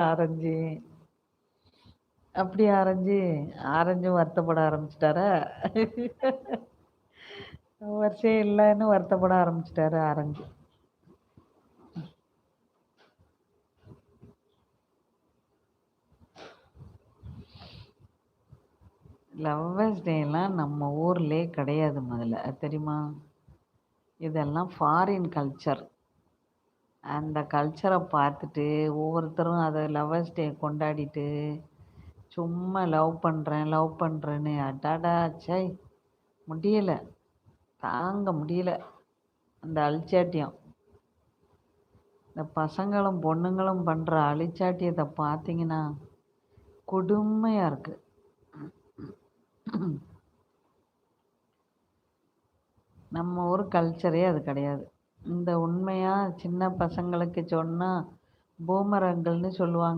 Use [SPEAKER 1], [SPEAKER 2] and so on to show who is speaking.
[SPEAKER 1] Orange. அப்படியா orange? ஆரஞ்சும் வருத்தப்பட ஆரம்பிச்சுட்டாரா? வருஷம் இல்லன்னு வருத்தப்பட ஆரம்பிச்சுட்டாரு ஆரஞ்சு. லவ்வர்ஸ் டேலாம் நம்ம ஊர்லயே கிடையாது முதல்ல. அது தெரியுமா? இதெல்லாம் ஃபாரின் கல்ச்சர். அந்த கல்ச்சர பார்த்துட்டு ஒவ்வொருத்தரும் அத லவ்வர்ஸ் டே கொண்டாடிட்டு, சும்மா லவ் பண்றேன், லவ் பண்றேன்னு அடடா! ச்சை! முடியல. தாங்க முடியல. அந்த அழிச்சாட்டியம். இந்த பசங்களும், பொண்ணுங்களும் பண்ற அழிச்சாட்டியத்த பார்த்தீங்கன்னா, கொடுமையா இருக்கு. நம்ம ஊர் கல்ச்சரே அது கிடையாது. இந்த உண்மையா சின்ன பசங்களுக்கு சொன்னா பூமர் அங்கிள்ன்னு சொல்லுவாங்க.